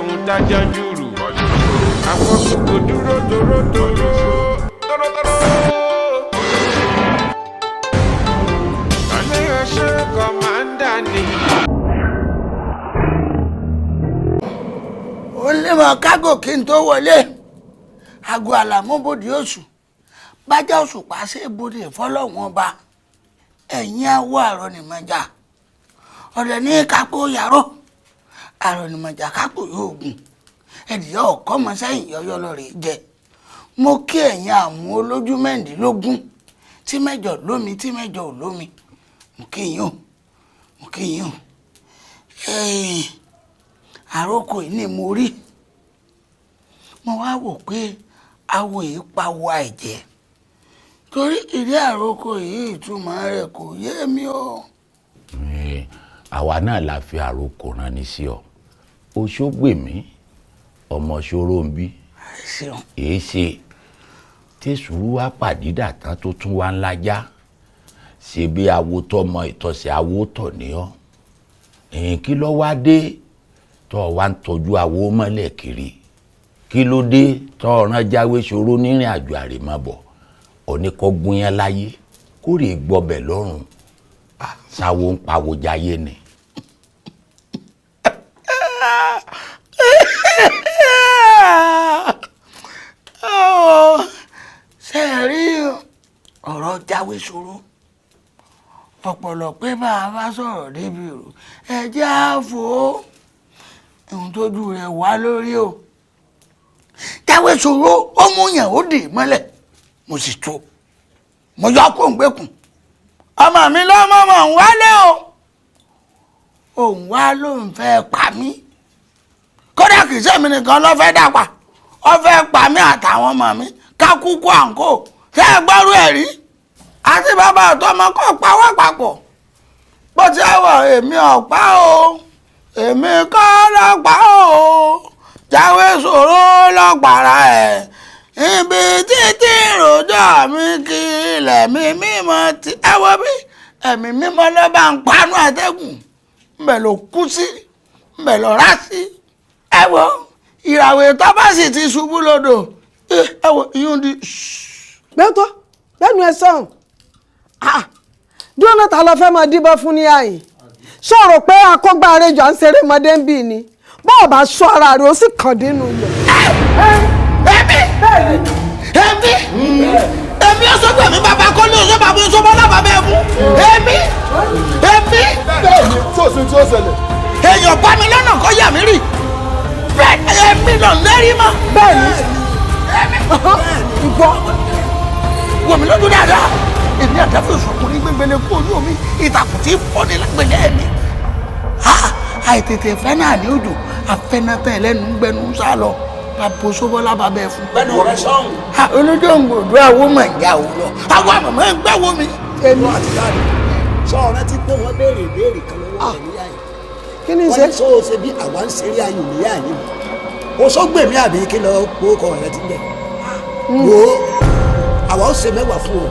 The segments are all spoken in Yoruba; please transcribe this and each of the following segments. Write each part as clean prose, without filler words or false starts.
jẹun dájọ́ jùrù. Àfọ̀kùkù dúró tòrótòró. Àlẹ́ ọ̀ṣẹ́ kọ̀mándà ni. Ó lé mọ kágò kí n tó wọlé. Àgọ́ àlàmúbòdì oṣù. Bájá oṣù pàṣẹ ibodè fọlọ́wọ́n ọba. Ẹ̀yin awọ àrọ̀nìmọ̀jà. Ọ̀rẹ́ ní kápó yàrá. Àrọ̀nìmọ̀jà kápó yóò gùn. Ẹ̀dìyà ọ̀kọ́ mọ sẹ́yìn yọyọ lọ́rẹ̀ jẹ. Mo kí ẹ̀yin àmú olójú mẹ́rìndínlógún tí mẹ́jọ lómi tí mẹ́jọ ò lómi. Mo kí yín o. Mo kí yín o. Àròkọ yìí ni mo rí. Mo wá wò pé awo yìí pawọ àìjẹ́. Torí ìdí àròkọ yìí ìtumọ̀ rẹ̀ kò yé mi o. Àwa náà la fi àròkọ rán ni sí ọ. Oṣógbèmí ọmọ ṣòro ń bí. Èé ṣe tí sùúrù wá pàdídà tán tó tún wá ńlá já. Ṣe bí awo tọmọ ìtọ̀sẹ̀ awo tọ̀ ní ọ. Kí ló wá dé tó wá ń tọ́jú awo mọ́lẹ̀ kiri? Kí ló dé tó ọ̀ràn jáwé ṣòro nírìn àjò àrèmábọ̀? Oníkọ́gbọ́n yẹn láyé kó rè gbọ́bẹ̀ lọ́rùn. Sáwo ń pawó jáyé ni. Ṣé ẹ rí ọ̀rọ̀ jáwé ṣòro? Ọ̀pọ̀lọ̀ pé bá a bá sọ̀rọ̀ débi rò ẹjẹ́ àfò ohun tójú rẹ̀ wá lórí o. Jáwé ṣòro ó mú yàn ó dè mọ́lẹ̀ mo sì tó mo yọ kó ń gbẹ́kùn. Ọmọ mi lọ́mọ́mọ́ ń wálé o. Òun wá ló ń fẹ́ pa mí. Kódà kìí ṣe mi nìkan ló fẹ́ dàpà. Ó fẹ́ pa mí àtàwọn ọmọ mi ká kúkú àǹkó. Ṣé ẹ gbọ́rú ẹ̀ rí? Àti bàbá àtọmọ kò pa wá papọ̀. Bó ti wọ̀ èmi ọ̀pá o. Èmi kọ́ lọ́pàá o. Jáwé ṣòro lọ́pàá ẹ̀. Ibi títí ròjọ́ mi kí ilẹ̀ mi mímọ́ ti ẹ wọ bí ẹ̀mí mímọ́ ló bá ń panu àtẹ́gùn. Mbẹ̀ ló kú sí. Mbẹ̀ ló rá sí. Ẹ wo ìràwẹ̀ tó bá sì ti ṣubú lódò. Ẹ wo ìyún di. Bẹ́ẹ̀tọ́ lẹ́nu ẹ sọ̀hún. Dúró náà ta lọ fẹ́ máa díbọ́n fún ní àyè. Sọ̀rọ̀ pé akọ́gbà àrẹjọ ń ṣeré mọ́dé ń bì ní. Bọ́ọ̀ bá sọ ara rẹ̀ ó sì kàn dínú ilẹ̀. Èmi ọ̀sọ́gbọ̀n mi bàbá kọ́lé ọ̀sọ́ bàbá ọ̀sọ́ bọ́lá bàbá ẹ̀ fún. Èmi. Bẹ́ẹ̀ni tí ó sì tí ó ṣẹlẹ̀. Èèyàn bá mi lọ́nà kọ́ yà mí rì. Èmi lọ lẹ́rìí mọ́. Bẹ́ẹ̀ni. Ìgbọ́. Wò mí lójú dáadáa. Èmi àdáfẹ́ ìṣọ̀kùnrin gbẹgbẹlẹ kú ojú omi ìtàkùn tí fọ́ni lágbẹ̀lẹ́ mi. Àìtètè fẹ́ náà ní òjò afẹ́nátẹ́ ẹlẹ́nu ń gbẹnu ń sá lọ. Bàbá Oṣóbọ́lá bàbá ẹ̀ fún. Bẹ́ẹ̀ni ọ̀rẹ́ sọ́hùn. Olójú òǹgbòdú àwọ̀ mọ̀ ìyá ò lọ. Àwọn àmọ̀mọ́ ń gbẹ́wò mi. Èmi àti dáàdì sọ ọ̀rẹ́ tí pé wọ́n béèrè ìbéèrè kan lọ́wọ́ rẹ̀ níyà yìí. Kí ni Wọ́n ṣe? ní sọ ṣe bí àwa ń ṣeré ayò níyà yìí. Oṣógbèmí àbí kí lọ kó rẹ̀ ti bẹ̀. Wo àwa ó ṣe mẹ́wàá fún ọ.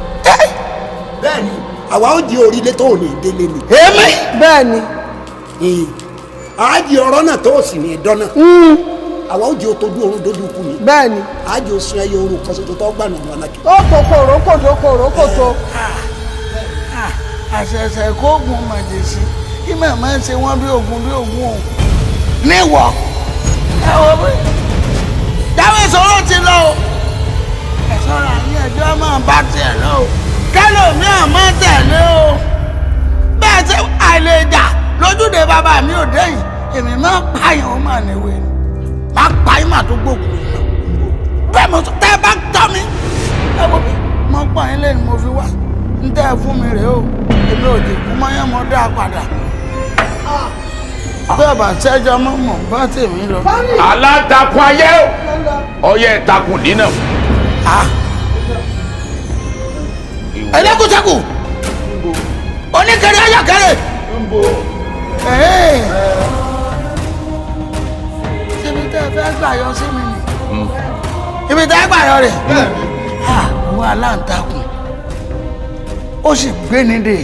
Bẹ́ẹ̀ni àwa ó di orílẹ̀ tó ní délé ni. Èmi. Bẹ́ẹ̀ni. Àájì ọ̀rọ̀ náà tó sì ní ìdán náà. Àwa ó di otojú oorun dójú kú ni. Bẹ́ẹ̀ni. Àájì oṣù ẹyẹ oorun kan ṣoṣo tó gbà nà wọn lákì. Ó kòkó òrókòtò. Àṣẹ̀ṣẹ̀ kóògùn màjèṣí kí màmá ṣe wọ́n bí ogun o. Níwọ̀ ẹ wo bí Jáwé Ṣòro ti lọ o. Ẹ sọ́ra ní ẹjọ́ máa bá tiẹ̀ lọ o. Kẹ́lòmí àmọ́ tẹ̀lé o. Bẹ́ẹ̀ ṣe àìlèjà lójúde bàbá mi ò dẹ́yìn. Èmi máa pààyàn ó mà níwèé ni. Máa pààyàn mà tó gbógun ìgbà. Bẹ́ẹ̀ mo sọ tẹ́ ẹ bá tọ́ mi. Ẹ wo bí mo pọ̀ yín lé ni mo fi wá. Ń tẹ́ ẹ fún mi rèé o. Èmi ò dì kú mọ́yán mo dá padà. Bẹ́ẹ̀ bá ṣẹ́jọ́ mọ́ mọ̀ bá tèmi lọ. Alátakùn ayé ọyẹ ìtakùn dínà. Ẹlẹ́kùtẹ́kù oníkẹrẹ ayọ̀kẹrẹ. Ibi tẹ́ ẹ fẹ́ gbà yọ sí mi ni. Ibi tẹ́ ẹ gbà yọ rẹ̀. Àwọn aláǹtakùn ó sì gbé ní dè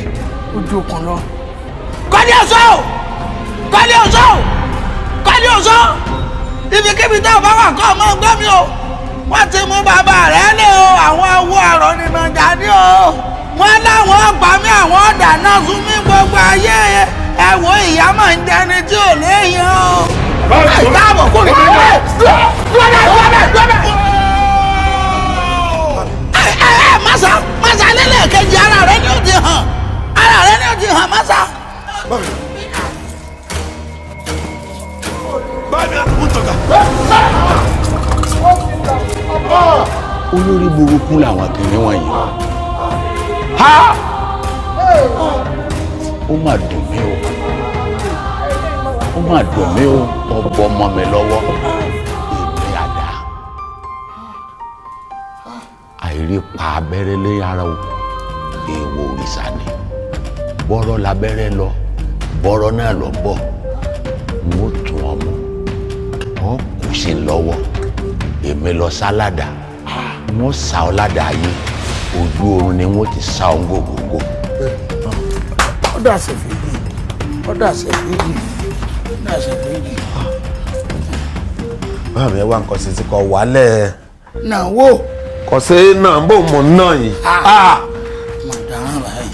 ojú okùn lọ. KOLEOSO KOLEOSO KOLEOSO ibikíbi tó bá wà kọ́ ọmọ gbọ́ mi o wọ́n ti mú bàbá rẹ̀ lé o àwọn awo àrọ̀ nínú jáde o wọ́n láwọn ọgbà mi àwọn ọ̀dà náà sún mí gbogbo ayé ẹ wo ìyá máa ń jẹni tí ò léyìn o. káàbọ̀ kò ní bí wọ́n. Masa lélẹ̀ kejì ara rẹ̀ ni ó ti hàn Masa. olórí burúkú làwọn kìnìún wọ̀nyí ó mà dùn mí o ọbọ ọmọ mi lọ́wọ́ èmi àdá àìrí pa abẹ́rẹ́ lé ara o èèwọ̀ òrìṣà ni bọ́rọ̀ labẹ́rẹ́ lọ bọ́rọ̀ náà lọ bọ̀ n ó tún ọmọ ọ kù sí lọ́wọ́ èmi lọ sálàdà wọ́n sá ọ ládàá yé ojú oorun ni wọ́n ti sá ọ ngògògò. ọ̀dà ṣèfìdí. báwo ni ẹ wá nǹkan sí ti kọ wálẹ̀. náà wò. kò sí náà bó mọ̀ náà yìí. mà dáhùn báyìí.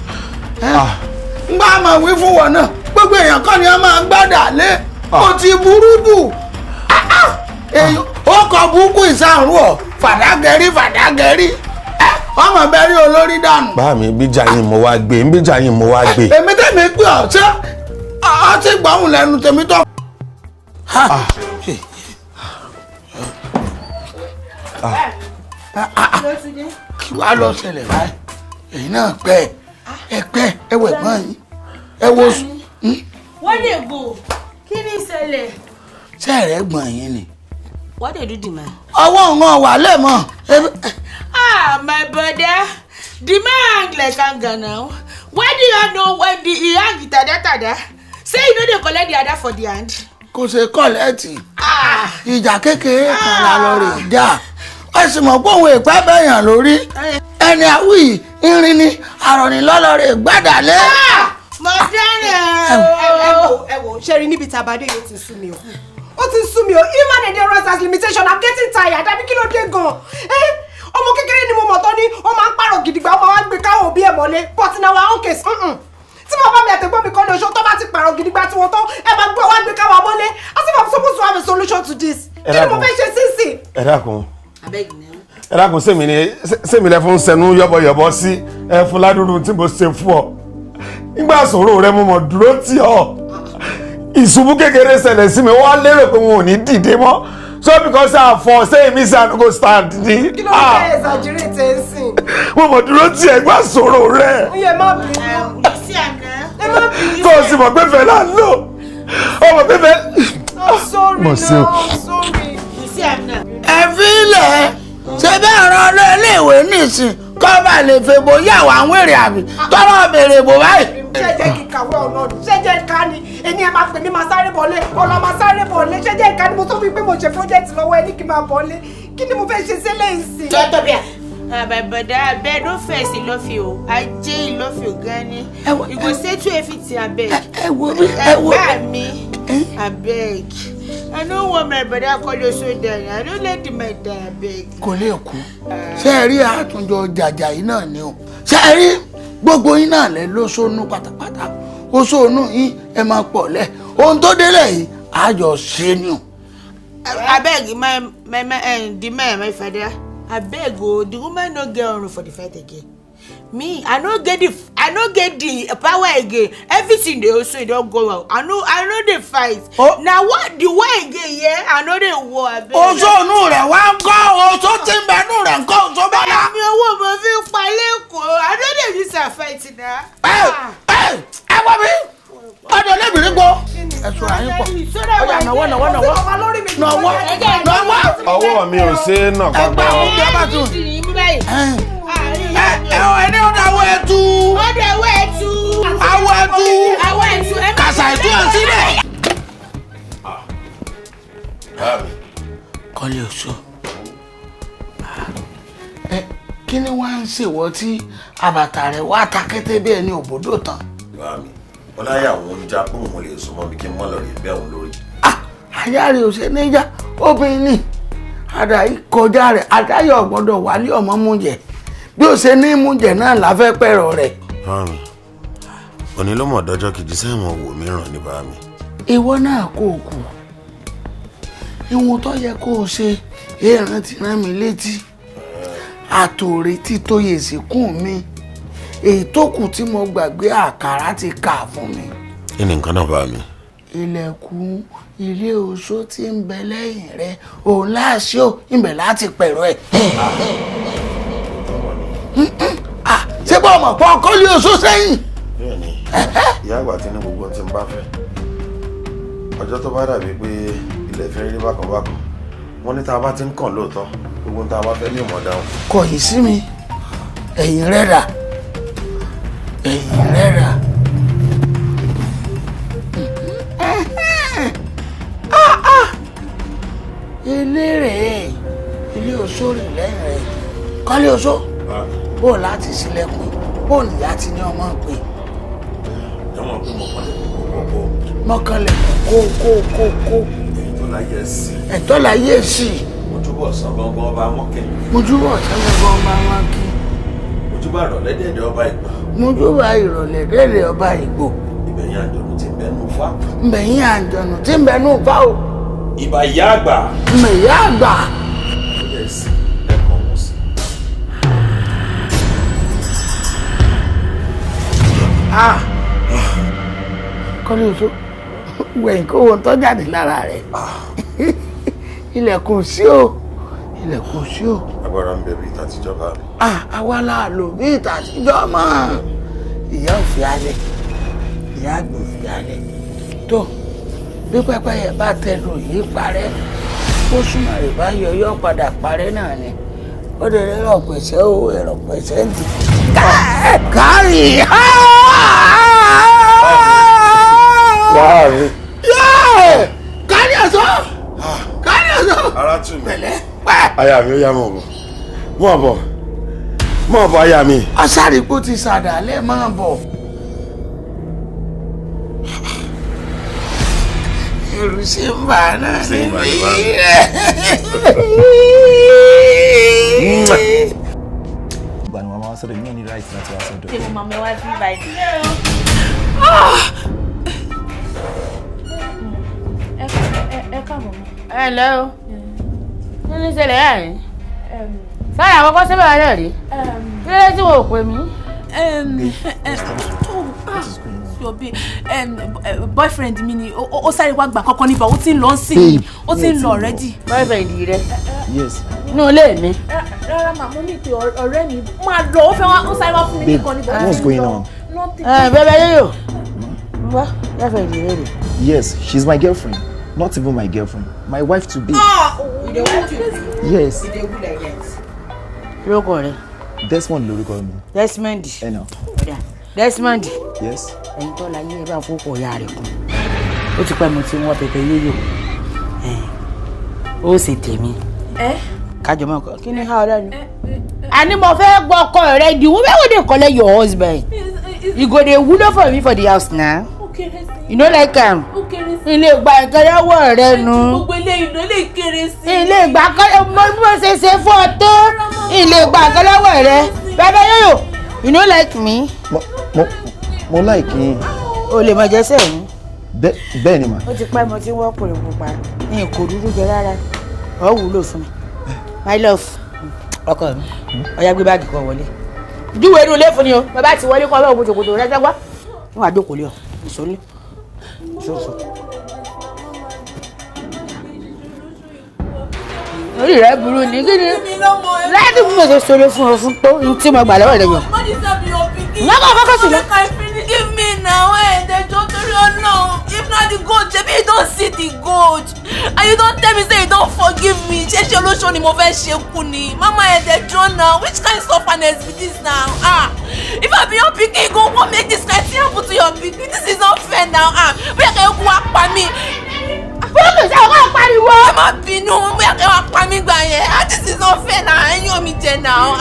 ń bá a máa wí fún wọn náà gbogbo èèyàn kọ́ ni a máa gbádà lé kò ti burú jù. ó kọ búkú ìsàrùn ọ fàdágẹ́rí ọmọ bẹ́rí olórí dànù. bá mi bíjà yín mo wá gbé èmi tẹ̀mí pé ọ ṣé ọ ti gbọ́hùn lẹ́nu tèmi tó. kí wàá lọ ṣẹlẹ̀ báyìí èyí náà pẹ́ ẹ wẹ̀ gbọ́n yín ẹ wo sùn. wọ́n lè gbò kí ni ìṣẹ̀lẹ̀. sẹ́ẹ̀rẹ̀ gbọ̀n yín ni. What they do the man? ọwọ́ wọn wà lẹ́mọ̀. My brother, the man like anger now. Why do you know when the hang tada? Say you know they collect the other for the hand. Kò ṣe kọ́lẹ́ẹ̀tì. Ìjà kékeré kan la lọ rè já. Ó sì mọ̀ pé òun èpá bẹ̀yàn lórí. Ẹni àwí irin ni àrọ̀nìlọ́lọ́ rè gbàdálé. Mo fẹ́ràn. Ẹ wò ṣe rí níbi tàbádé yóò ti sú mi o. Ó ti sú mi o. Human endurance has limitation. I'm getting tired. Àbí kí ló dé gan? Ọmọ kékeré ni mo mọ̀ tán ní ó máa ń pààrọ̀ gidigba ó máa wá gbé káwọn òbí ẹ̀ mọ́lé but in our own case tí mo bá mi àtẹ̀gbọ́n mi kọ́ ní oṣù tó bá ti pààrọ̀ gidigba tí wọ́n tán ẹ máa gbé wá gbé káwọn mọ́lé as if I'm supposed to have a solution to this. Kí ni mo fẹ́ ṣe sísì? Ẹ dákun sèmi lẹ fún sẹnu yọbọyọbọ sí ẹ fún ládùúrú tí mo ṣe fún ọ nígbà sọ̀rọ̀ rẹ mo mọ̀ dúró tì ọ́ ìṣubú kékeré ṣẹlẹ̀ sí mi wọ́n lérò pé wọn ò ní dìde mọ́. So because I for say me say I no go stand ni. Kí ló fẹ́ exaggerate ẹ̀ sìn? Mo mọ̀ dúró tí ẹ gbà sọ̀rọ̀ rẹ̀. Ó yẹ má bínú. Sí àná. Ẹ má bínú. Kò sì mọ̀ pé fẹ́ là ń lò. Ọmọ pé fẹ́. I'm sorry no, I'm sorry. Sí àná. Ẹ fi ilẹ̀ ṣe bẹ́ẹ̀ rán lọ iléèwé nísìn kọ́ bá lè fẹ́ bóyá àwọn wèrè àbí tọ́rọ̀ béèrè bò báyìí. Ṣé jẹ́ kí kàwé ọ̀nà ṣé jẹ́ ká ni ẹni ẹ máa pè ní máa sáré bọ̀lé ọ̀la máa sáré bọ̀lé ṣé jẹ́ ká ni mo tó fi pé mo ṣe project lọ́wọ́ ẹni kí n máa bọ̀lé kí ni mo fẹ́ ṣe sílẹ̀ ìsìn. Tọ́tọ̀ bí i. My brother, abeg no vex, he love you. Ajé, he love you, Gani. You go say to everything, abeg. Abeg me, abeg. I no want my brother KOLEOSO die. I don't let him die, abeg. Kò lè kú. Ṣé ẹ rí àtúnjọ jàjà yìí náà ni o? Ṣé ẹ rí gbogbo yín náà lẹ ló sónú pátápátá? Ó sónú yín ẹ máa pọ̀ lẹ̀. Ohun tó délẹ̀ yìí, àjọ ṣe ni o. Abeg, my father. Abeg o, the woman no get on for the fight again. Me, I no get the power again. Everything they also don't go out. I know they fight. Now what the way again? Yeah, I know they war. Oṣó inú rẹ̀ wá ń kọ́ oṣó tí ń bẹ inú rẹ̀ ń kọ́ oṣó bá dá. Mi owó mo fi pa lẹ́kọ̀ọ́. I know they use a fight now. Ẹ wá mi. Ọdọ lébìrín gbọ́. Ẹ̀sùn àyín pọ̀. Ọjà nàwọ́. Ọwọ́ mi ò ṣe é nà Ẹgbẹ́ àwọn ọmọdé bá tún. Ẹni ọ̀dọ̀ àwọ̀ ẹ̀tù. Àwọ̀ ẹ̀tù. Kàṣà ẹ̀tù ẹ̀ sílẹ̀. KOLEOSO. Kí ni wọ́n ń ṣèwọ́ tí àbàtà rẹ̀ wá ta kété bí ẹni òbòdó tán? Ọláyà àwọn ń já pé òun lè súnmọ́ mi kí n mọ́ lọ rí bẹ́ẹ̀ òun lórí. Àyà rẹ̀ ò ṣe níjà obìnrin àdáyé kọjá rẹ̀ àdáyọ̀ gbọ́dọ̀ wálé ọmọ mújẹ bí ó ṣe ní mújẹ náà láfẹ́ pẹ̀rọ rẹ̀. Mami, òní ló mọ̀ dọ́jọ́ kejì sẹ́wọ̀n wò mí ràn ní bá mi. Ìwọ náà kò kù ìwọ̀n tó yẹ kó o ṣe èèràn ti rán mi létí àtòrí tí tó yè sí kùn mi èyí tó kù tí mo gbàgbé àkàrà ti kà fún mi. Kí ni nǹkan náà bá mi? Ilẹ̀kùn ilé oṣó tí ń bẹ lẹ́yìn rẹ̀ òun láṣọ ìbẹ̀ láti pẹ̀rọ ẹ̀. Ṣé bọ́ ọmọ pọ̀ KOLEOSO sẹ́yìn? Bẹ́ẹ̀ni, ìyá àgbà tí ní gbogbo tí ń bá fẹ́. Ọjọ́ tó bá dàbí pé ilẹ̀ fẹ́ rí bákan bákan, wọ́n ní tá a bá ti ń kàn lóòótọ́, gbogbo tá a bá fẹ́ ní ìmọ̀ dáhùn. Kọ̀yìn sí mi, ẹ̀yìn rẹ̀ rà, ẹ̀yìn rẹ̀ rà. Ilé rẹ̀ ilé oṣó rè lẹ́yìn rẹ̀ KOLEOSO bó láti ṣílẹ̀kùn bó nìyá ti ní ọmọ pé. Jọmọ pé mo kàn lè kókó. Mọ́kànlẹ̀ kó. Ẹ̀tọ́ láyé sí. Mojúbọ̀ ọ̀sán gangan ọba mọ́kẹ́. Mojúbọ̀ ọ̀sán gangan ọba mọ́kẹ́. Mojúbà ìrọ̀lẹ́ dẹ̀dẹ̀ ọba Ìgbò. Mojúbà ìrọ̀lẹ́ dẹ̀dẹ̀ ọba Ìgbò. Ìbẹ̀yìn àjọ̀nù tí ń bẹnu fá. Ìbẹ̀yìn àjọ̀nù tí ń bẹnu fá o. Ìbà ìyá àgbà. Ìbà ìyá àgbà. KOLEOSO wẹ̀yìn kó wọn tọ́ jáde lára rẹ̀. Ilẹ̀kùn sí o. Ilẹ̀kùn sí o. Agbára ń bẹ bí ìtàtijọba mi. Àwa la lò bí ìtàtijọ́ mọ́. Ìyá ò fi alẹ̀. Ìyá àgbò fi alẹ̀. Tó bí pẹ́pẹ́yẹ bá tẹnu yìí parẹ́ ó súnmọ́ rẹ̀ bá yọyọ́ padà parẹ́ náà ni. Ó dẹ̀ rẹ̀ pẹ̀sẹ̀ o ẹ̀rọ pẹ̀sẹ̀ ń di. Kárì! KOLEOSO! KOLEOSO! Ara tù mí. Pẹ̀lẹ́ pẹ́. Aya mi ó yá mọ̀ bọ̀. Mọ̀ bọ̀ aya mi. Aṣáàrípò ti ṣàdálẹ̀ máa bọ̀. Ẹ̀rù ṣe ń bà náà níbi rẹ̀. Ìgbà ni màmá wa sọ́dọ̀ yìí náà ní ráìtì láti wá sọ́dọ̀. Ṣé mo máa mẹ́wàá sí báyìí? Ẹ káàbọ̀ mọ́. Hello. Kí ni ṣẹlẹ̀ yà yín? Sáyà àkọ́kọ́ síbẹ̀ rẹ̀ rí. Kí ló dé tí wọ́n ò pè mí? Boyfriend mi ni ó sáré wá gbà kankan níbà ó ti ń lọ sí ó ti ń lọ already. Boyfriend rẹ? Yes. Inú ilé mi. Rárá màá mo ní pé ọ̀rẹ́ mi máa lọ ó fẹ́ wá ó sáré wá fún mi nìkan níbà. What's going on? Bẹ́ẹ̀ yóò. Wá boyfriend rẹ rè. Yes, she's my girlfriend. Not even my girlfriend. My wife to be. You dey want to be? Yes. You dey good like that. Lórúkọ rẹ. Desmond lórúkọ mi. Desmond. Ẹ nà. Desmond. Yes. Ẹ̀yin tó láyé ẹ bá fọkọ ìyá rẹ̀ kù. Ó ti pẹ́ mo ti wọ́n pẹpẹ yóyò. Ó sì tèmi. Kájọ mọ́ ọkọ. Kí ni ha ọ̀rẹ́ ni? Àní mo fẹ́ gbọ́ ọkọ rẹ di wọ́n bẹ́ẹ̀ wò dey collect your husband. You go dey wúlò for me for the house now. You no like am. Ilé ìgbà ìkẹrẹ́wọ̀ rẹ nu. Gbogbo ilé ìdó lè kéré sí. Ilé ìgbà kọ́lẹ́ mo ṣe ṣe fún ọ tó. Ilé ìgbà ìkẹrẹ́wọ̀ rẹ. Bẹ́ẹ̀ yóyò. You no like me. Mo like yín. O lè mọ jẹ́sẹ̀ yín. Bẹ́ẹ̀ ni mà. Ó ti pẹ́ mo ti wọ́ pòrò pupa. Ní kò dúdú jẹ rárá. Ó wúlò fún mi. My love. Ọkọ mi. Ó yá gbé báàgì kan wọlé. Júwe inú ilé fún ni o. Bàbá ti wọlé kọ́ ọlọ́run mo ṣòkòtò rẹ jágbá. Níwọ̀n àjókòó lé ọ. Ìṣòlé. Ìṣòṣò. Orí rẹ̀ burú ni kí ni? Láti fún mi ṣe ṣòro fún ọ fún tó ní tí mo gbà lọ́wọ́ rẹ̀ yàn. Lọ́kọ̀ kọ́kọ́ sí lọ. Give me now, they don't know. If not the goat, maybe you don't see the goat. And you don't tell me say you don't forgive me. Ṣé olóṣó ni mo fẹ́ ṣe kú ni? Mama, they don't know. Which kind of sufferness be this now? If I be your pikin, you go wan make this kind thing happen to your pikin. This is not fair now. Bóyá kẹ́ kú wá pa mí. Bóyá kẹ́ wá pariwo. Ẹ má bínú, bóyá kẹ́ wá pa mí gbà yẹn. This is not fair now. Ẹ̀yin mi jẹ now.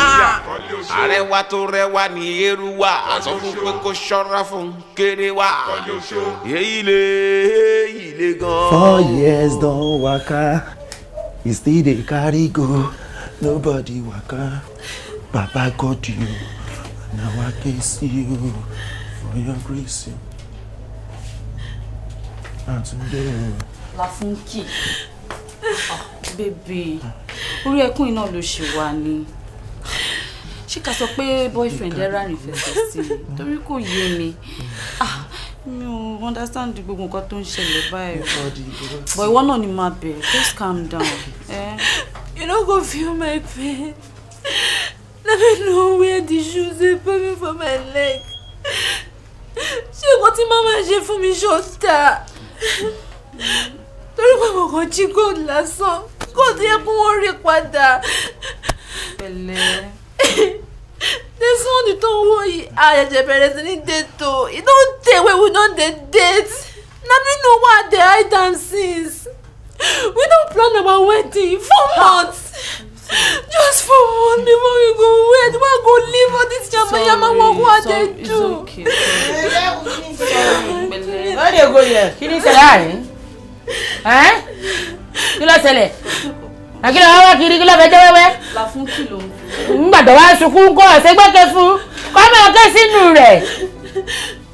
Arẹwà tó rẹwà ní eru wa, sọ fún pé kó ṣọ́ra fún kéré wa. Èyí le gan. 4 years don waka. You still dey carry go. Nobody waka. Baba got you. Now I can see you for your grace. And today. Lafunki. Baby. Orí ẹkún iná ló ṣe wà ní. Ṣé ká sọ pé boyfriend ẹ rárìn fẹsẹ̀ sí i torí kò yé mi. Mi ò understand gbogbo nǹkan tó ń ṣẹlẹ̀ báyìí. But ìwọ náà ni máa bẹ̀. Just calm down. You no go feel my pain. Let me know where the shoes dey pain me for my leg. Ṣé nǹkan tí màmá ṣe fún mi ṣọ́ta? Torí pé mo kàn jí gold lásán. Gold yẹ kó wọ́n rí padà. Pẹ̀lẹ́. This one you don't worry. Ayẹ̀jẹ̀ bẹ̀rẹ̀ sí ní date o. You don't date when we don dey date. Na me know why I dey hide am since. We don plan our wedding 4 months. Just 4 months before we go wed. We go leave all this yamayama work what they do. It's okay. Sorry. Where dey go here? Kí ni ṣẹlẹ̀ àárín? Kí ló ṣẹlẹ̀? Kí ló wá kiri kí ló fẹ́ jẹ́ wẹ́wẹ́? Lafunki ló ń Ngbà tó wá sunkún kó ọ̀sẹ̀ gbẹ́kẹ̀ fún. Kọ́ mọ̀ ké sínú rẹ̀.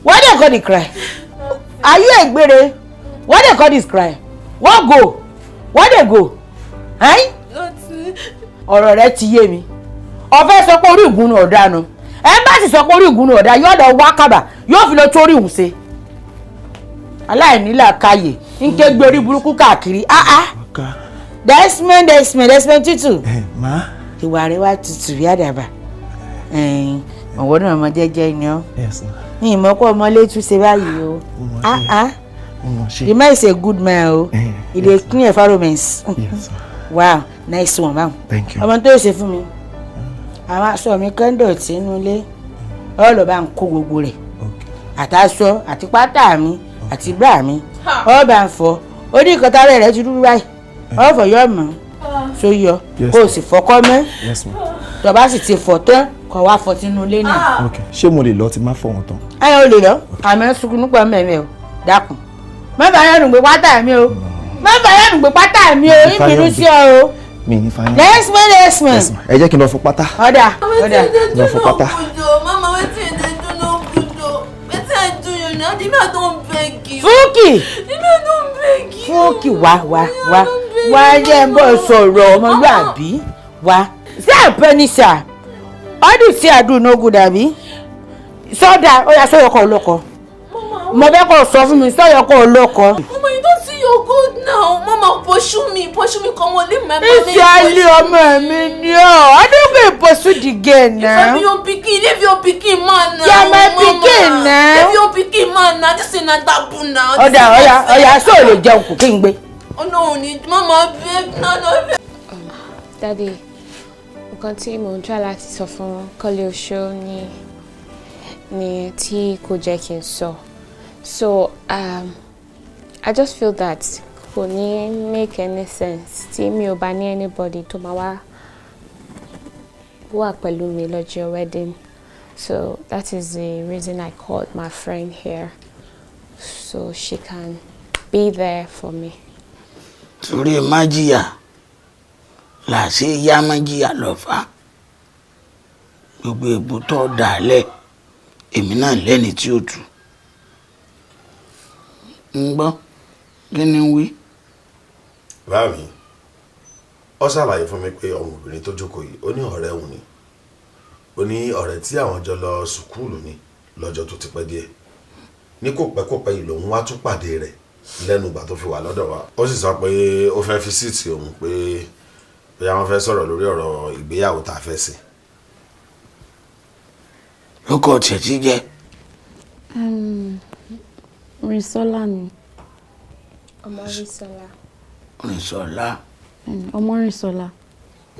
What dey call the cry? Are you egbere? What dey call this cry? What go? What dey go? Ọ̀rọ̀ rẹ ti yé mi. Ó fẹ́ sọ pé orí ìgúnnu ọ̀dànù. Ẹ bá sì sọ pé orí ìgúnnu ọ̀dà yóò dọ̀ wá kábà yóò fi lọ torí ìhùn ṣe. Aláìnílàákàyè ń ké gbé orí burúkú káàkiri. Desmond tútù. Ma. Ìwà rẹ wá tutù bí àdàbà. Ọ̀wọ́ náà ọmọ jẹ́jẹ́ ni ọ́. Yes, ma. Ní ìmọ̀kọ́ ọmọlé tún ṣe báyìí o. The man is a good man o. He dey clean environments. Yes, Wow, nice one, man. Thank you. Ọmọ tó ṣe fún mi. Àwọn aṣọ mi kan dọ̀tí inú ilé. Ó lọ bá ń kó gbogbo rẹ̀. Àtàṣọ àti pátá mi àti bra mi. Ó bá ń fọ. Ó ní nǹkan tára rẹ̀ ti dúró báyìí. Ó fọ yọ mọ́. So yọ. Kó o sì fọkọ́ mọ́. Yes, ma. Tó bá sì ti fọ tán, kó wá fọ sínú ilé náà. Okay. Ṣé mo lè lọ tí má fọ wọn tán? Ẹ ò lè lọ. Àmọ́ sunkún nípa mẹ́mẹ́ o. Dákun. Má bàa yẹnu gbé pátá mi o. Má bàa yẹnu gbé pátá mi o. Ìbínú sí ọ o. Mi ní fáyà. Yes, ma. Ẹ jẹ́ kí n lọ fọ pátá. Ọ̀dà. Lọ fọ pátá. Mama, wetin you dey do no good o. Wetin I do you now? The man don beg you. Fúnkì. The man don beg you. Fúnkì wá jẹ́ ń bọ̀ sọ̀rọ̀ ọmọlúàbí wá. Ṣé àpẹnisà? Ọdún tí àdùn no good àbí? Sọ́dà ó yà sọ́yọ̀kọ̀ olóko. Mo fẹ́ kó sọ fún mi sọ́yọ̀kọ̀ olóko. Mama, you don see your good now. Mama, pursue me comot leave my mama. Ìṣàlẹ̀ ọmọ mi ni ọ́. I don go pursue the girl now. If I be your pikin, leave your pikin man now. You are my pikin now. Leave your pikin man now. This is na taboo now. Ọ̀yà sọ lè jẹun kù kí n gbé. Oh no, mama beg no. Daddy, nǹkan tí mo ń try láti sọ fún KOLEOSO ni tí kò jẹ́ kí n sọ. So I just feel that kò ní make any sense tí mi ò bá ní anybody tó máa wà pẹ̀lú mi lọ́jọ́ wedding. So that is the reason I called my friend here so she can be there for me. Torí májíyà làṣẹ yá májíyà lọ́fà gbogbo ìbútọ́ dàálẹ̀ èmi náà lẹ́ni tí ó tù ń gbọ́ kí ni wí. Báàmì ó ṣàlàyé fún mi pé ọmọbìnrin tó jókòó yìí ó ní ọ̀rẹ́ òun ni ó ní ọ̀rẹ́ tí àwọn jọ lọ sùkúlù ni lọ́jọ́ tó ti pẹ́ díẹ̀ ní kò pẹ́ yìí lòun wá tún pàdé rẹ̀ lẹ́nu ìgbà tó fi wà lọ́dọ̀ wa ó sì sọ pé ó fẹ́ fi síìtì òun pé bóyá wọ́n fẹ́ sọ̀rọ̀ lórí ọ̀rọ̀ ìgbéyàwó tá a fẹ́ ṣe. lókọ̀ tiẹ̀ ti jẹ́. Rìnsọ́lá ni. Ọmọ Rìnsọ́lá. Rìnsọ́lá. Ọmọ Rìnsọ́lá.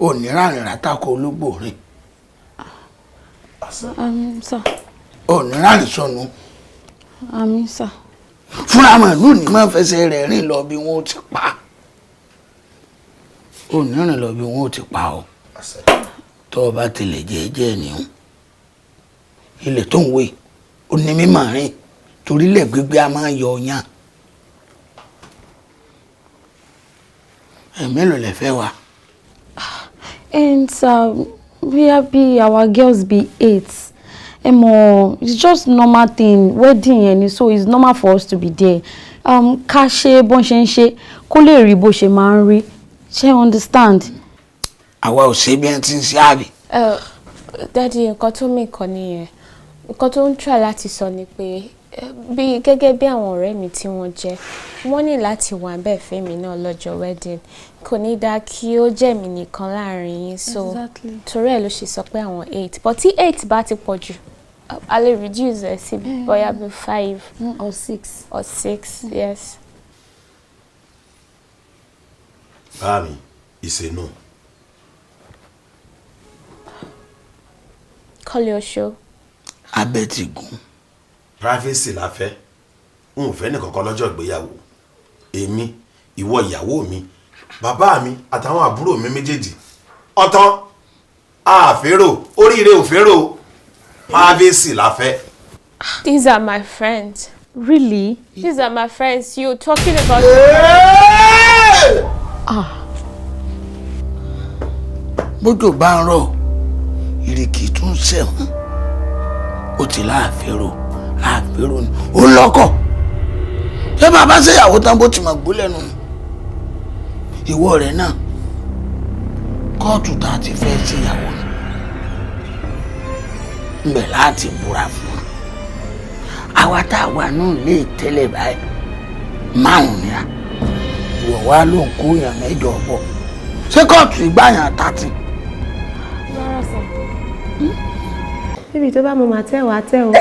Ò ní ráàrin rátàkọ ológbò rìn. Sà. Ò ní ráàrin sọnù. Sà. Fúnra màálù ní máa fẹsẹ̀ rẹ̀ rìn lọ bí wọ́n ti pa. Ò ní rìn lọ bí wọ́n ti pa ọ́. Tó o bá tilẹ̀ jẹ́jẹ́ nìyẹn. Ilẹ̀ tó ń wé ó ní mímọ̀ rìn torí ilẹ̀ gbígbé a máa yọ ọyàn. Mélòó lẹ fẹ́ wá? And be our girls be 8. It's just normal thing. Wedding and so it's normal for us to be there. Ká ṣe bọ́n ṣe ń ṣe kó lè rí bó ṣe máa ń rí. Ṣé understand? Àwa ò ṣe bí ẹni tí ń ṣe àbí. Daddy, nǹkan tó mí kọ́ nìyẹn. Nǹkan tó ń try láti sọ ni pé bí gẹ́gẹ́ bí àwọn ọ̀rẹ́ mi tí wọ́n jẹ́, wọ́n ní láti wà bẹ́ẹ̀ fẹ́mi náà lọ́jọ́ wedding. Kò ní dá kí ó jẹ́ mi nìkan láàrin yín. So torí ẹ̀ ló ṣe sọ pé àwọn 8. But tí 8 bá ti pọ̀ jù, I will reduce it to bóyá bí 5 or 6. Or 6, yes. Bami, it's a no. KOLEOSO. Abẹ́tìgún. Privacy la fẹ́. N ò fẹ́ ní kankan lọ́jọ́ ìgbéyàwó. Èmi, ìwọ ìyàwó mi, bàbá mi àtàwọn àbúrò mi méjèèjì. Ọ̀tán. Àférò, oríire ò férò. Privacy la fẹ́. These are my friends. Really? These are my friends. You talking about... Bójò bá ń rọ̀, ìrèkì tún sẹ́wọ̀n. Ó ti láàférò ni. Ó lọ́kọ̀. Ṣé bàbá ṣèyàwó tán bó ti máa gbó lẹ́nu? Ìwọ rẹ̀ náà, kóòtù tá a ti fẹ́ ṣèyàwó ni. Ńbẹ̀ láti búra fún un. Àwa tá a wà náà lè tẹ́lẹ̀ báyìí. 5 ni a. Ìwọ wá ló ń kó yàn 8 bọ̀. Ṣé kóòtù ìgbàyàn 30? Bíbí tó bá mo máa tẹ́ wàá tẹ́ o.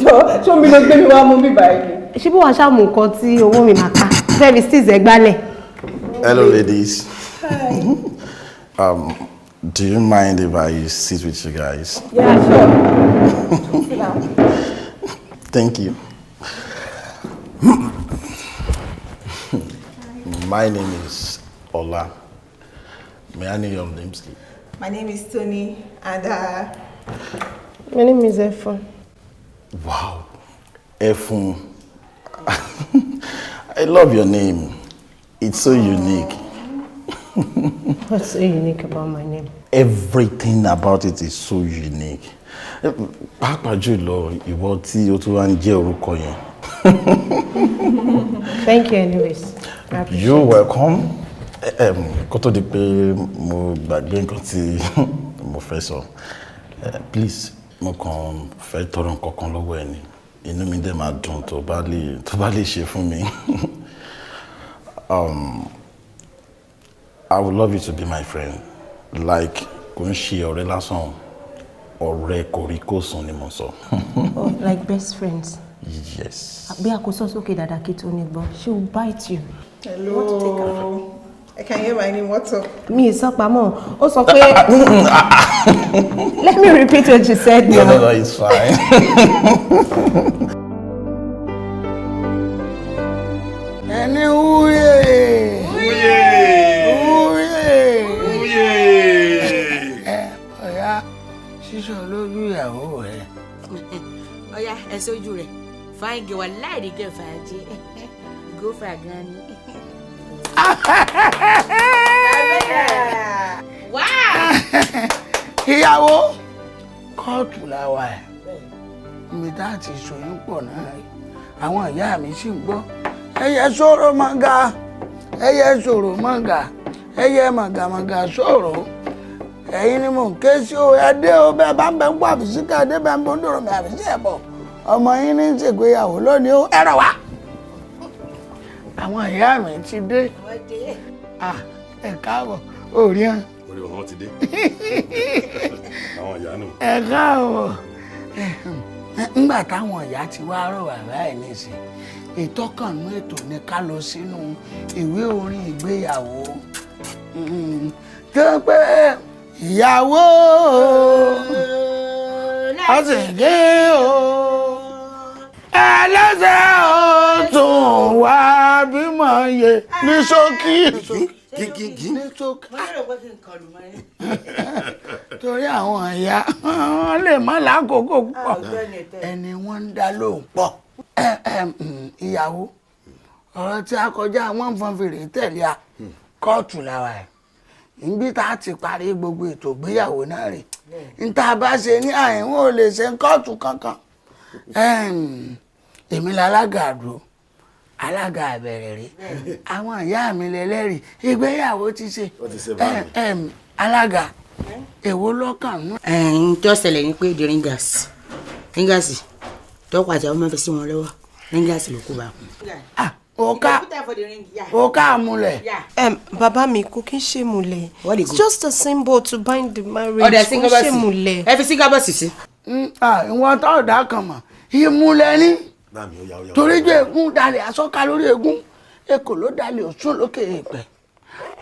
Jọ ṣó mi ló gbé mi wá mú bíbá yìí. Ṣé bí wàá ṣàmù nǹkan tí owó mi máa ká? Fẹ́mi stíìs ẹ̀ gbálẹ̀. Hello ladies. Do you mind if I sit with you guys? Yeah, sure. Sit down. Thank you. My name is Ola. May I know your names, please? My name is Tony and my name is Efun. Wow. Efun. I love your name. It's so unique. What's so unique about my name? Everything about it is so unique. Pàápàá jùlọ ìwọ tí ó tún wá ń jẹ́ orúkọ yẹn. Thank you anyways. You're welcome. Kó tó di pé mo gbàgbé nǹkan tí mo fẹ́ sọ. Please, mo kàn fẹ́ tọrọ nǹkan kan lọ́wọ́ ẹ ni. Inú mi dẹ̀ máa dùn tó bá lè ṣe fún mi. I would love you to be my friend. Like, kò ń ṣe ọ̀rẹ́ lásán. Ọ̀rẹ́ kòríkòsùn ni mo sọ. Oh, like best friends? Yes. Bí a kò sọ sókè dáadáa kí tó ní gbọ́, she will bite you. Hello. Want to take her? I can hear my name. What's up? Mi sọ pamọ́. Ó sọ pé. Let me repeat what you said now. No, it's fine. Ẹni wúyè. Ọ̀yá sísọ lójú ìyàwó rẹ̀. Ọ̀yá ẹ sójú rẹ̀. Fine girl, láìrí gẹ̀ fàájì. Go for a granny. Wow! Ìyàwó kóòtù la wà ẹ̀. Ibi tá a ti ṣòyún pọ̀ náà rí. Àwọn ìyá mi sì ń gbọ́. Ẹyẹ sọ̀rọ̀ màgà. Ẹyẹ sọ̀rọ̀ màgà. Ẹyẹ màgàmàgà sọ̀rọ̀. Ẹ̀yin ni mò ń ké sí o. Ẹ dé o bẹ́ẹ̀ bá ń bẹ ń pọ̀ àbísí ká dé bẹ́ẹ̀ ń bọ́ ń dòrò mi àbísí ẹ̀ bọ̀. Ọmọ yín ní ṣègbéyàwó lónìí o. Ẹ̀rọ wá. Àwọn ìyá mi ti dé. Ẹ káàbọ̀ orí hàn. Orí wọn ti dé. Àwọn ìyá nù. Ẹ káàbọ̀. Ńgbà táwọn ìyá ti wá rọ̀ bàbá ẹ̀ nísìn, ìtọ́kànnú ètò ní ká lọ sínú ìwé orin ìgbéyàwó. Tó pé ìyàwó ọ̀sìnkè o ẹlẹ́sẹ̀ ó tún wá bímọ yẹ ní ṣókí. Ní ṣókí. Torí àwọn ìyá wọn lè má lákòókò púpọ̀ ẹni wọ́n ń dá lóhùn pọ̀. Ìyàwó ọ̀rọ̀ tí a kọjá wọ́n fọn fèrè tẹ̀lé a kóòtù làwà ẹ̀ níbi tá a ti parí gbogbo ètò ìgbéyàwó náà rè níta bá ṣe ní àìwọ̀n ò lè ṣe kóòtù kankan èmi lálága àdúró alága àbẹ̀rẹ̀ rí àwọn ìyá mi lẹ́lẹ́rìí ìgbéyàwó ti ṣe alága èwo lọ́kàn nù. n tó ṣẹlẹ̀ ni pé di ringasi tọ́kọ̀ àti àwọn máa fi sí wọn lọ́wọ́ ringasi ló kó bá kú. Oka amúlẹ̀. Bàbá mi kò kí ń ṣe múlẹ̀. It's just a symbol to bind the marriage. Ọ̀dẹ̀ síngabọ́sì. Ẹ fi síngabọ́sì sí. Ìwọ̀n tó ọ̀dà kan mọ̀ ìmúlẹ̀ ní. Torí jẹ́ ègún dalẹ̀ asọ́ka lórí ègún èkó ló dalẹ̀ òsùn lókè èèpẹ̀.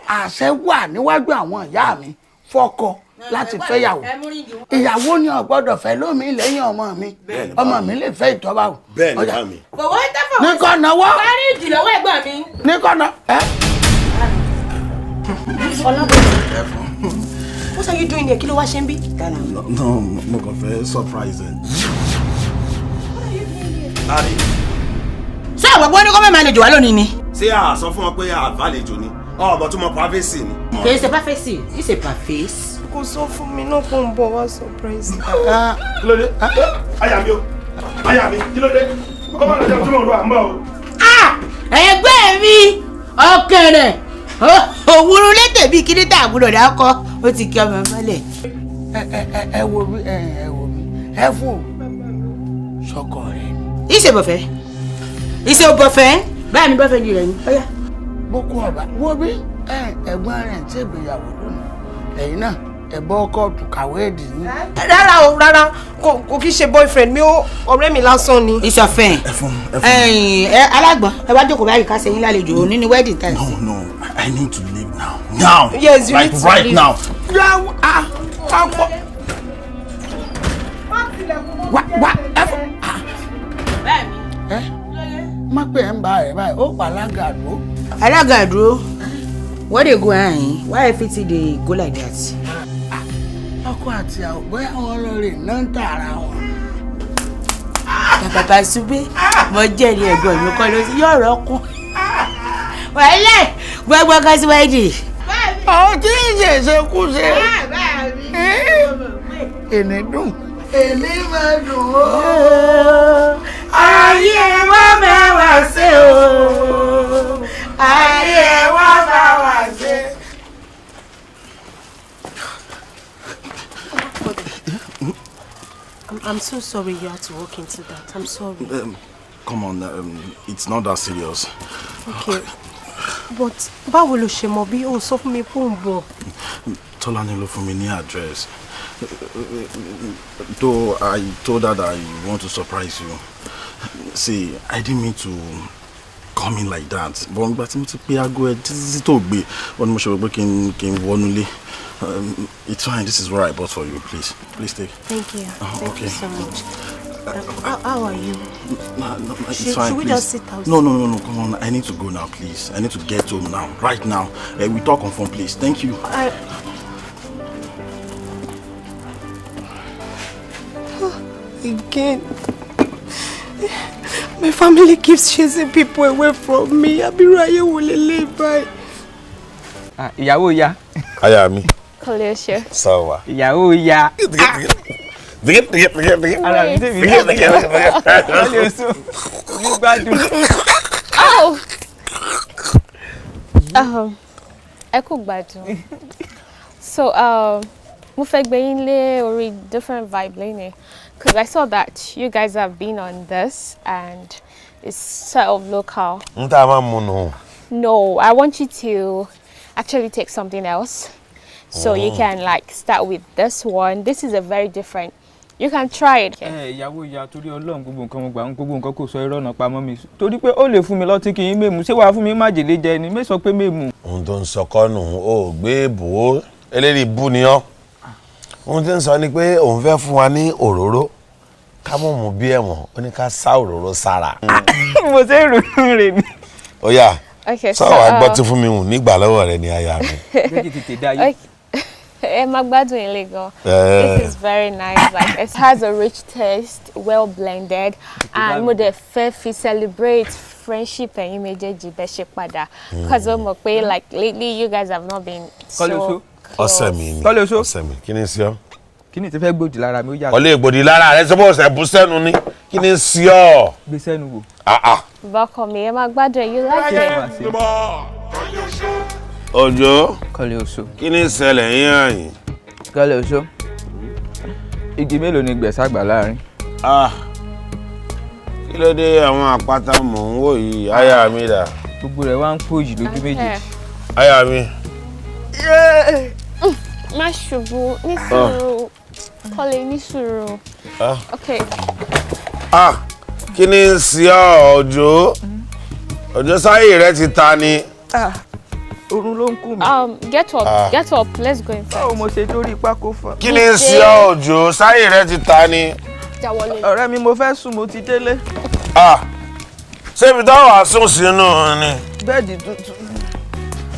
Àṣẹ wà níwájú àwọn ìyá mi fọ́kọ láti fẹ́yàwó. Ìyàwó ni ò gbọ́dọ̀ fẹ́ lómi lẹ́yìn ọmọ mi lè fẹ́ ìtọ́ba o. Bẹ́ẹ̀ni bá mi. Ní kọ́ náwó. Parí ìjìnlọ́wọ́ ẹ̀gbọ́n mi. Ní kọ́ náà. What are you doing here? Kí ló wá ṣe ń bí? No, mo kàn fẹ́ surprise ẹ. Ṣé àgbàgbọ́ ní kọ́ mẹ́rin àlejò wá lónìí ni? Ṣé a sọ fún wọn pé àbálejò ni? Ọ̀bọ̀ tó mọ privacy ni. Kì í ṣe privacy, it's a privacy. Kò sọ fún mi náà kó ń bọ̀ wá surprise. Kí ló dé? Aya mi o. Aya mi, kí ló dé? Kọ́ máa lọ jẹun tí mo lọ àmọ́ o. Ẹgbẹ́ mi ọ̀kẹ́rẹ̀ òwúrú létè bíi kí ní tààbùrọ̀ dákọ́ ó ti kí ọmọ mọ́lẹ̀. Ẹ wo mi ẹ fún sọkọ rẹ. Ìṣèbọ̀fẹ́ báyìí mi bọ́fẹ́ ni rẹ̀ ni. Boko ọba wo bí ẹ̀gbọ́n rẹ̀ ń ṣègbéyàwó lónìí ẹ̀yin náà ẹ̀bọ́ kóòtù kàwé èdè ní. Rárá kò kí ṣe boyfriend mi ọ̀rẹ́ mi lásán ni. Ìṣọ̀fẹ́ alágbọ̀n ẹ wá jókòó báyìí ká ṣe yín lálejò òní ní wedding time. No, I need to leave now. Yes, you need to right leave. now. Má pè ń bá rẹ̀ báyìí ó pa alága àdúró. Alága àdúró what dey go on? Why everything dey go like that? Ọkọ àti àwọn bóyá wọn lọ rè náà ń tààrà wọn. Bàbá Súbé mo jẹ́rìí ẹ̀gbọ́n mi kọ́ ló sí yóò rọ́kùn. Wàhálà gbogbo kan sí wedding. Àwọn tí ń ṣe ìṣekúṣe. Èmi dùn. Èmi máa dùn ó. Ayé wa máa wá sí o. Ayé wa máa wá sí. I'm so sorry you had to walk into that. I'm sorry. Come on, it's not that serious. Okay. But báwo ló ṣe mọ̀ bí o sọ fún mi pé ó ń bọ̀? Tolani ló fún mi ní address. Though I told her that I want to surprise you. See, I didn't mean to come in like that. But nígbà tí mo ti pé aago ẹ títí tó gbé, wọ́n ní mo ṣe rò pé kí n wọnúlé. It's fine. This is what I bought for you. Please take. Thank you. Thank Okay. you so much. How are you? No, it's Should fine. we Please. just sit outside? No. Come on. I need to go now, please. I need to get home now. Right now. We talk on phone, please. Thank you. Again. My family keeps chasing people away from me. Abiraye wo lele báyìí. Ìyàwó ya. Aya mi. KOLEOSO. Sawa. Ìyàwó ya. Ara mi tèmi KOLEOSO. Ní gbádùn. Ẹ kú gbádùn. So, mo fẹ́ gbé yín lé orí different vibe lẹ́yìn. Because I saw that you guys have been on this and it's sort of local. No, I want you to actually take something else. So you can like start with this one. This is a very different. You can try it. Ìyàwó ya torí Ọlọ́run gbogbo nǹkan mo gbà gbogbo nǹkan kò sọ irọ́ náà pamọ́ mi. Torí pé ó lè fún mi lọ́tí kí n mẹ́mu. Ṣé wàá fún mi májèlé jẹ ni? Mé sọ pé mẹ́mu. Ohun tó ń sọkọ́ nù ó gbé bò ó eléyìí bú ni ọ́. Ohun tí ń sọ ni pé òun fẹ́ fún wa ní òróró ká mọ̀ mú bí ẹ̀wọ̀n ó ní ká sá òróró sára. Mo ṣe ròyìn rẹ̀ ni. Ó yá Okay, sọ wàá gbọ́ tí fún mi hùn nígbà lọ́wọ́ rẹ ní aya mi. Okay. Má gbádùn ilé gan. This is very nice. Like it has a rich taste, well blended, and mo dẹ̀ fẹ́ fi celebrate friendship ẹ̀yin méjèèjì bẹ́ ṣe padà. Because ó mọ̀ pé like lately you guys have not been so close. Ọ̀sẹ̀ mi ni. KOLEOSO. Ọ̀sẹ̀ mi. Kí ni sí ọ? Kí ni tí fẹ́ gbòdì lára mi ó yà. Ọlé gbòdì lára rẹ sọ́bọ̀ ọ̀sẹ̀ bú sẹ́nu ni. Kí ni sí ọ? Gbé sẹ́nu wò. Bọ́kọ mi ẹ máa gbádùn you like it. Òjó. KOLEOSO. Kí ni ṣẹlẹ̀ yín àyìn? KOLEOSO. Igi mélòó ni gbẹ̀sàgbà láàrin? Kí ló dé àwọn àpáta mò ń wò yìí? Aya mi dà. Gbogbo rẹ̀ wá ń pòjì lójú méjèèjì. Aya mi. Má ṣubú ní sùúrù. Kọ́lé ní sùúrù. Okay. Kí ni ń sí ọ Òjó? Òjó sáyé rẹ ti ta ni. Orun ló ń kú mi. Get up, get up, let's go inside. Báwo mo ṣe dórí pákó fà? Kí ni ń sí ọ Òjó? Sáyé rẹ ti ta ni. Ọ̀rẹ́ mi mo fẹ́ sùn mo ti délé. Ṣé ibi táwọn àsùn sínú ni? Bẹ́ẹ̀dì tuntun.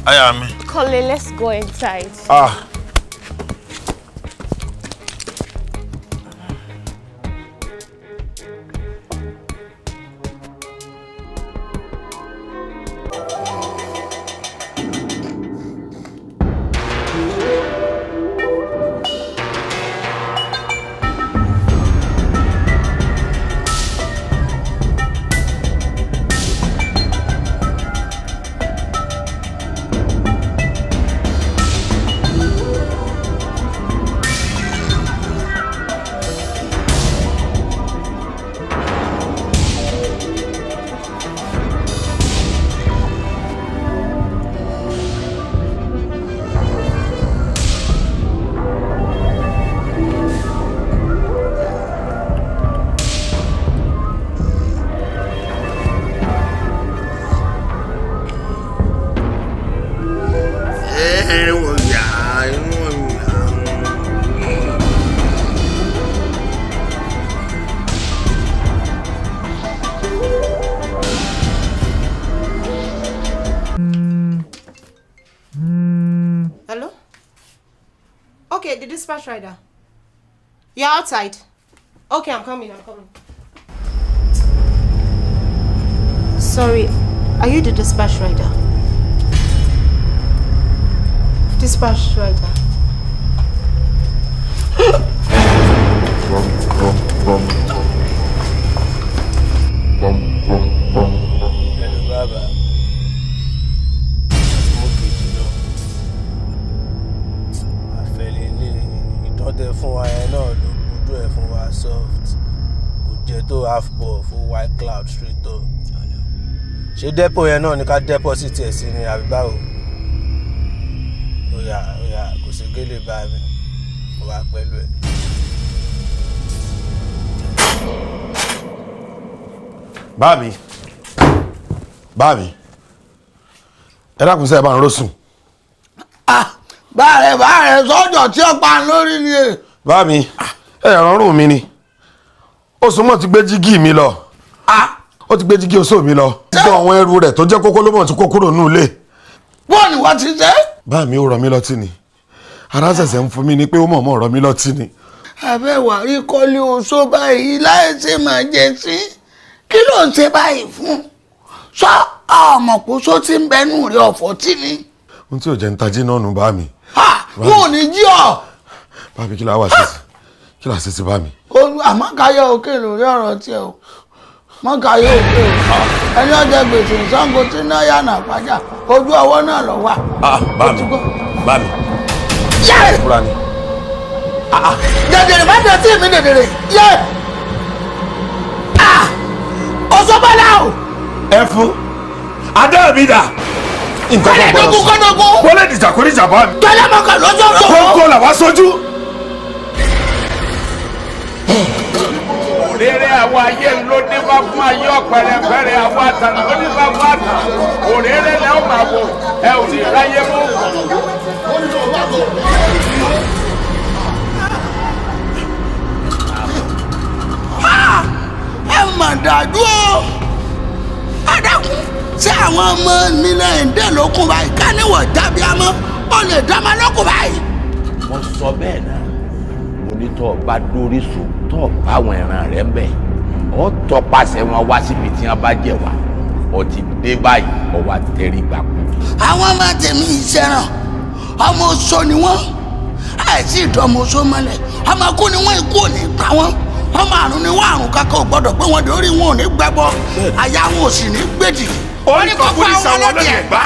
Aya mi. Kọ́lé, let's go inside. Hello? Okay, the dispatch rider. You're outside. Okay, I'm coming. Sorry, are you the dispatch rider? Dispatch rider. Ìtọ́tẹ̀ fún wa yẹn náà ló gbójú ẹ̀ fún wa soft kò jẹ́ tó half puff fún white cloud straight up. Ṣé dẹ́pọ̀ yẹn náà ní ká deposit ẹ̀ sí ni àbí báwo? Oya kò sí gélé bá mi mo wà pẹ̀lú ẹ̀. Bá mi ẹ dákun sí ẹ bá ń rọ́sùn. Báàrẹ̀ sọ́jọ́ tí ó pa lórí ni e. Bá mi ẹ rọrùn mi ni ó súnmọ́ ti gbé jígì mi lọ ó ti gbé jígì oṣó mi lọ gbọ́ àwọn ẹrù rẹ̀ tó jẹ́ kókó ló mọ̀ tí kó kúrò nínú ilé. Bọ́ọ̀ ni wọ́n ti ṣe. Bá mi ó rọ mí lọ́tí ni ara ṣẹ̀ṣẹ̀ ń fún mi ni pé ó mọ̀ọ́mọ̀ rọ mí lọ́tí ni. Àbẹ̀wò rí KOLEOSO báyìí láìsí máa jẹ sí kí ló ń ṣe báyìí fún sọ ọmọ kóso tí ń bẹnu rẹ ọ̀fọ̀ tí ni. Ohun tí ò jẹ́ ń tají náà nù bá mi. Wọn ò ní jí ọ. Bá mi kí la wà sí kí la ṣe sí bá mi. Àmọ́ káyọ̀ òkè lórí ọ̀rọ̀ tiẹ̀ o mọ́ káyọ̀ òkè o ẹni ọjọ́ gbèsè Ṣàngó tí náà yànnà pàjá ojú ọwọ́ náà lọ wà. Bá mi. Yẹ́ fúra ni. Dèdèrè má dẹ̀ tí mi dèdèrè yẹ́ ọ̀ṣọ́bọ̀lá o. Ẹ fún adé mi dà. Nǹkan kan gbọ́dọ̀ sọ kó lè dìjà kó dìjà bá mi. Tẹ́lẹ̀ mọ́kàn lọ́jọ́ tó. Kókó làwa sójú. Òrèrè àwọn ayé ló ní bá fún ayé ọ̀pẹ̀rẹ̀pẹ̀rẹ̀ àwọn àtàn ló ní bá fún àtàn. Òrèrè lẹ́ ò máa wò ẹ ò ní ráyé mú. Ẹ mà dájú o. Adákun ṣé àwọn ọmọ nílẹ̀ ìdẹ́ lókun báyìí ká níwọ̀ jábí amọ́ ó lè dámọ́ lókun báyìí. Wọ́n sọ bẹ́ẹ̀ náà mo ní tó bá dórí sùn tó bá àwọn ẹran rẹ̀ ń bẹ̀ ọ́ tọpasẹ̀ wọn wá síbi tí wọ́n bá jẹ wá ó ti dé báyìí ọwọ́ àtẹ̀rí gbà kú. àwọn ọmọ tèmi ìṣẹ̀ràn ọmọ oṣó ni wọ́n àìsí ìdánmọ oṣó mọ́lẹ̀ ọmọ akó ni wọ́n ikú ò ní pa wọ́n ọmọ àrùn ni wọ́n àrùn kankan ò gbọ́dọ̀ pé wọ́n lórí wọn ò ní gbàgbọ́ àyà wọn ò sì ní gbèdì. orí kan fún ìsàwọn lóde Ẹ̀gbá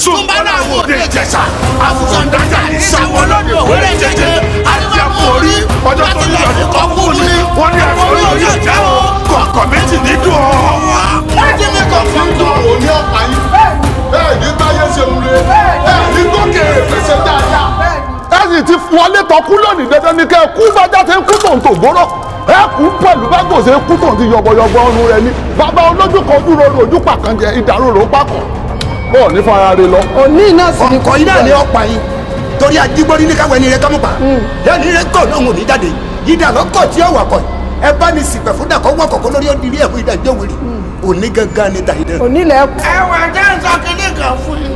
Ṣùmbọ́lá àwọn òde Ìjẹ̀ṣà àgùntàn dájà ìsàwọn lóde Òwúrẹ́ jẹjẹ àdìjàkú orí ọjọ́ tó ní ọdún kan fún ni wọ́n ní ẹ̀fọ́ lórí ọjà o kọ̀ọ̀kan méjì ní dùn ọ́. wọ́n ti ní kọ̀ọ̀kan tó òní ọ̀pá yìí bẹ́ẹ̀ ní báyé ṣe ń re bẹ́ẹ̀ ní gòkè fẹsẹ̀ dáadáa. ẹ sì ti wọlé tọkú lónìí dandan ní kẹ́ ẹ kú bá jáde kú tó ń tò gbóró ẹ kú pẹ̀lú bá gbòòsè kú tó ń ti yọ̀bọ̀yọ̀bọ̀ ọrùn rẹ ní bàbá olójú kan ojú roro ojú pàkànjẹ ìdàrúrò pákọ̀ bọ́ọ̀ ní fara rẹ lọ. òní náà sì ní kọ́ iná ní ọ̀pá yìí torí ajígbórí ní káwọn ẹni rẹ kámú pa lẹ́ni rẹ kọ̀ náà ò ní jáde ìdá lọ́kọ̀ tí ó wà kọ̀ ẹ bá ní sìpẹ̀ fún dàkọ́ wọ́n kọ̀kọ́ lórí òdìrí ẹ̀kú ìdá ìjọwìrì òní gangan ní tàyídẹ́. òní lẹ kú. ẹ wà jẹ́ nsọ kínní kan fún yín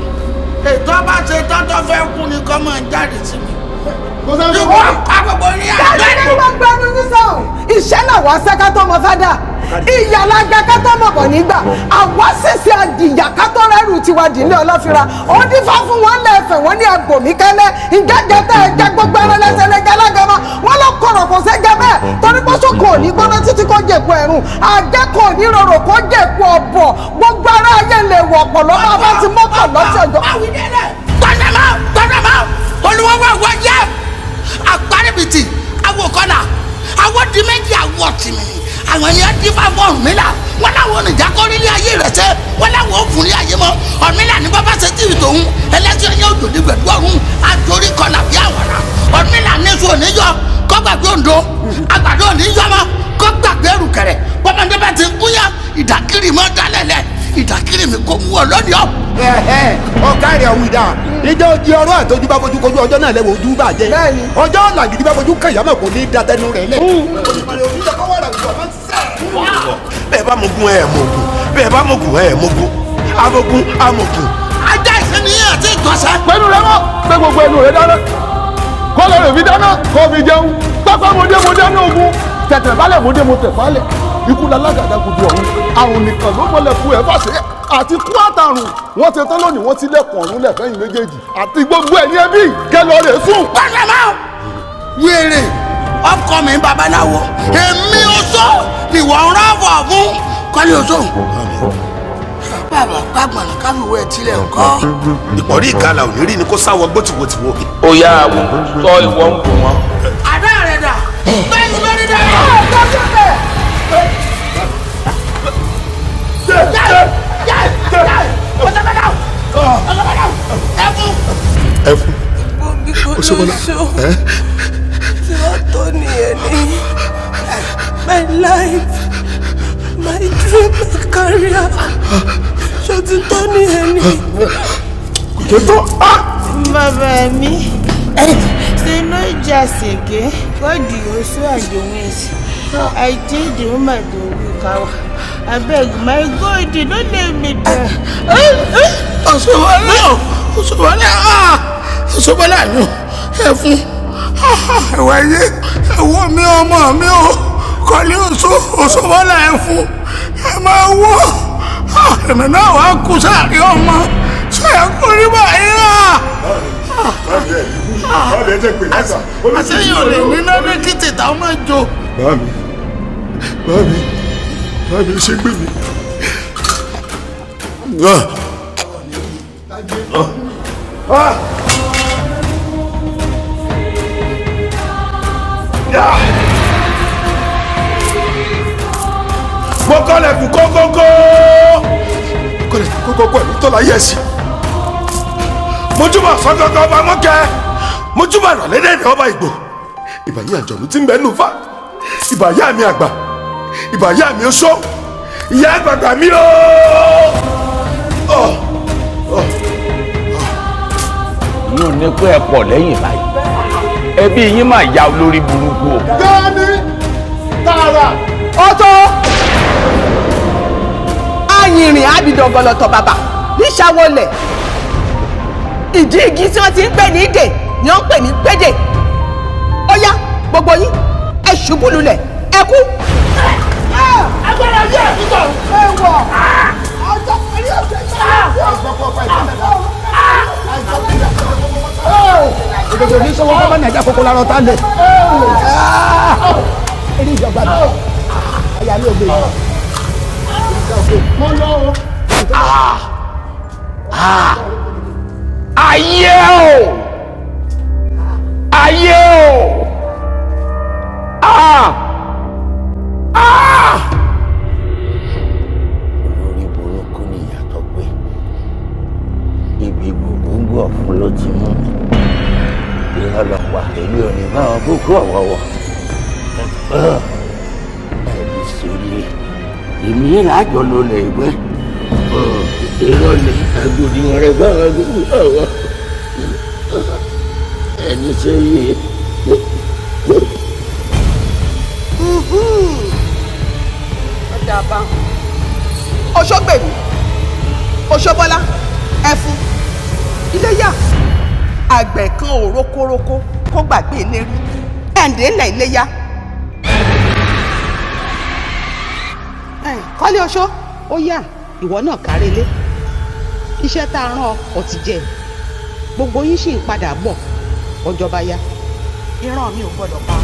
ètò bá ṣe tọ́tọ́ fẹ́ kú ni kọ́ máa jáde sí mi. ìwọ àgbègbè ní àgbẹ̀. dáadáa ní wọ́n gbẹ́nu ní sọ̀rọ̀ iṣẹ́ náà wá sẹ́ká tó mọ fádà ìyàlájà ká tó mọ̀ bọ̀ nígbà àwa ṣẹ̀ṣẹ̀ àdìyà ká tó rẹ́rù tiwa dìlé ọlọ́fira ó dífá fún wọn lẹ́ẹ̀fẹ̀ wọn ní agbòmí kẹ́lẹ́ ìjẹ́jẹ́ tẹ́ ẹ jẹ́ gbogbo ẹran lẹ́sẹ̀ lẹ́jẹ́ lágàmá wọn lọ kọ̀rọ̀ kò sẹ́jẹ́ bẹ́ẹ̀ torí pọ́sọ́ kò ní gbọ́dọ̀ títí kó jẹ̀kú ẹ̀rùn àjẹ́ kò ní rorò kó jẹ̀kú ọ̀bọ̀ gbogbo ara ayé lè wọ̀ ọ̀pọ̀ lọ́wọ́ bá ti mọ́kọ̀ lọ́sọ̀jọ́. gbọ́dọ̀mọ́ olùwọ́wọ́ ìwọ jẹ́ àgbárẹ̀bìtì awokọ́là àwọn di méjì àwọ̀ tìmìnì àwọn yẹn dín fáwọn Ọ̀rúnmìlà wọn làwọn oníjà kọ́ nílé ayé rẹ̀ sẹ́ wọn làwọn ò fún ní ayé mọ́ Ọ̀rúnmìlà ní bàbá ṣe tìrì tòun ẹlẹ́sìn ẹ̀yẹ òjò ní gbẹ̀dú ọ̀run àtòrí kọlà bí àwàrà Ọ̀rúnmìlà níṣu òníyọ kọ́ gbàgbé òǹdó àgbàdo òníyọmọ kọ́ gbàgbé ẹrùkẹ̀rẹ̀ pọ́nmọdé bá ti ń kúnyà ìdàkiri mọ́ dálẹ̀lẹ̀ ìdàkiri mi kò mú ọ lónìí ọ. ọ̀gá rẹ̀ ọ̀hún ìdá ìjọ di ọ̀rọ̀ àtọ́jú bá fojú kojú ọjọ́ náà lẹ́wọ̀ ojú bàjẹ́ ọjọ́ làgìdì bá fojú kẹyàmọ̀ kò ní í da tẹnu rẹ̀ lẹ̀. bẹ́ẹ̀ bá mogun ẹ̀ mogun bẹ́ẹ̀ bá mogun ẹ̀ mogun amogun amogun. ajá ìsìnìyàn àti ìtọ́sẹ̀. pẹ̀lú rẹ mọ́ pé gbogbo ẹnu rẹ dáná kó lọ rè fi dáná kó fi jẹun pápá mo dáná ogun tẹ̀tẹ̀ balẹ̀ mo tẹ̀ falẹ̀ ikú lalágàdá kudu ọ̀run àrùn nìkan ló mọ̀lẹ̀ fún ẹ̀ fàṣẹ àti kú àtàrùn wọ́n ti tán lónìí wọ́n ti lẹ̀kùn ọ̀run lẹ́fẹ̀yìn méjèèjì àti gbogbo ẹ̀yìn ẹbí kẹlọ rẹ̀ sùn. pàṣẹmọ wèrè ọkọ mi babaláwo èmi oṣó ìwọ ń rọ́ọ̀bù fún KOLEOSO. bàbá pàgbọ̀n káfíwé tilẹ̀ ńkọ́. ìpọ̀rí ìkàlà ò ní rí ni kó sáwọ gbótiwòtiwò. ó yá àwọn sọ ìwọ ń bù wọn. àdá rẹ̀ dà bẹ́ẹ̀ ni lórí dà. ẹfun Oṣobola tí wọ́n tó nìyẹn ní my life my dream my career ṣó ti tó nìyẹn ní. kò tó. bàbá mi say no just again God you also and the wins I tell the woman to look out abeg my God don't let me die. Oṣobola ni ẹfun ẹwà yé ẹwọ mi ọmọ mi o KOLEOSO Oṣobola ẹfun ẹ máa wọ ẹmẹ náà wàá kú sáàrí ọmọ ṣe é kú rí báyìí àṣeyìn ò lè ní lọ́dẹ kí tètè àwọn máa jò. Báàmì ṣe gbé mi. mo kọ́lẹ̀ kú kókókó. kọ́lẹ̀ kú kókókó ẹ̀mí tó láyé ẹ̀sìn. mojúbà sọ́kọ́kọ́ ọba mọ́kẹ́ mojúbà rọ̀lẹ́dẹ̀ ọba Ìgbò. ìbàyí àjọ̀nù tí ń bẹ́ẹ̀ nù fa ìbàyá mi àgbà ìbàyá mi oṣó ìyá àgbàgbà mi o. yóò ní pé ẹ pọ̀ lẹ́yìn báyìí ẹbí yín máa ya olórí burúkú o. gani tààrà ọ̀tọ̀ ayìnrìn abidọ̀gọlọ̀tọ̀ bàbà níṣàwọlẹ̀ ìdí igi tí wọ́n ti ń pè ní ìdè ni wọ́n ń pè ní pédè ó yá gbogbo yín ẹ ṣubú lulẹ̀ ẹ kú. agbára yẹ ẹ wọ ọjọ́ Òdòdó ní sọ́wọ́ bábá nàìjà kókó lára ọ̀tá lẹ̀. Eré ìjọba mi. Àyà mi ò gbé yìí. Mo lọ o. Ayé o! Ayé o! Olórí burúkú ni ìyàtọ̀ pé ibi gbogbo ọ̀fun ló ti mú mi. Ìrọ̀lọ́pàá èmi ò ní bá wọn kúkú ọ̀wọ́wọ́. Ẹ̀mí sórí èmi ìrìnàjò ló lè gbé. Ìrọ̀lẹ́ àgùdìyàn rẹ̀ bá wọn kúkú ọ̀wọ́. Ẹni sórí ọ̀dà bá Òṣógbèmí Òṣóbọ́lá ẹ̀fún iléyà àgbẹ̀ kan ò rókórókó kó gbàgbé ìlérí ẹ̀ǹdẹ́ ńlẹ̀ iléyà. Kọ́léoṣó ó yá ìwọ náà kárẹ́lé iṣẹ́ tá a rán ọ ti jẹ gbogbo yín sì ń padà bọ̀ ọjọ́ bá yá ìran mi ò gbọ́dọ̀ pa.